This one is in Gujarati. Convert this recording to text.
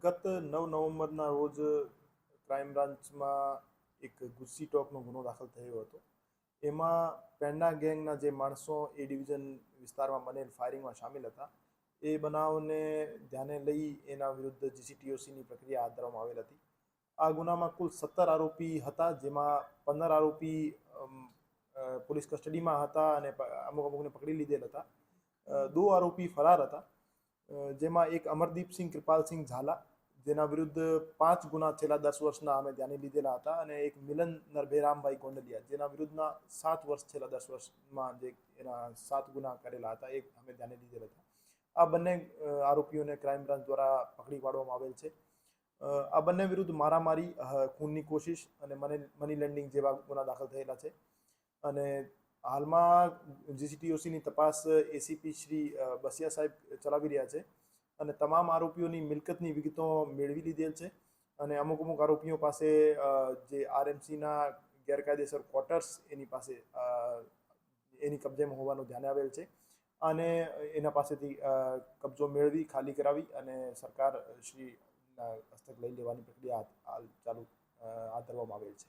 ગત 9 નવેમ્બરના રોજ ક્રાઇમ બ્રાન્ચમાં એક ગુસ્સી ટોકનો ગુનો દાખલ થયો હતો. એમાં પેંડા ગેંગના જે માણસો એ ડિવિઝન વિસ્તારમાં બનેલ ફાયરિંગમાં સામેલ હતા, એ બનાવને ધ્યાને લઈ એના વિરુદ્ધ જીસીટીઓસીની પ્રક્રિયા હાથ ધરવામાં આવેલ હતી. આ ગુનામાં કુલ 17 આરોપી હતા, જેમાં 15 આરોપી પોલીસ કસ્ટડીમાં હતા અને અમુકને પકડી લીધેલ હતા. 2 આરોપી ફરાર હતા, જેમાં એક અમરદીપસિંહ કૃપાલસિંહ ઝાલા, જેના વિરુદ્ધ 5 ગુના છેલ્લા 10 વર્ષના અમે ધ્યાને લીધેલા હતા, અને એક મિલન નરભેરામભાઈ ગોંડલિયા, જેના વિરુદ્ધના 7 વર્ષ છેલ્લા 10 વર્ષમાં જે એના 7 ગુના કરેલા હતા, એ અમે ધ્યાને લીધેલા હતા. આ બંને આરોપીઓને ક્રાઇમ બ્રાન્ચ દ્વારા પકડી પાડવામાં આવેલ છે. આ બંને વિરુદ્ધ મારામારી, ખૂનની કોશિશ અને મની લેન્ડિંગ જેવા ગુના દાખલ થયેલા છે. અને હાલમાં જીસીટીઓસીની તપાસ એસીપી શ્રી બસિયા સાહેબ ચલાવી રહ્યા છે, અને તમામ આરોપીઓની મિલકતની વિગતો મેળવી લીધેલ છે. અને અમુક આરોપીઓ પાસે જે આરએમસીના ગેરકાયદેસર ક્વાર્ટર્સ એની પાસે એની કબજેમાં હોવાનું ધ્યાને આવેલ છે, અને એના પાસેથી કબજો મેળવી ખાલી કરાવી અને સરકાર શ્રી હસ્તક લઈ લેવાની પ્રક્રિયા હાથ ધરવામાં આવેલ છે.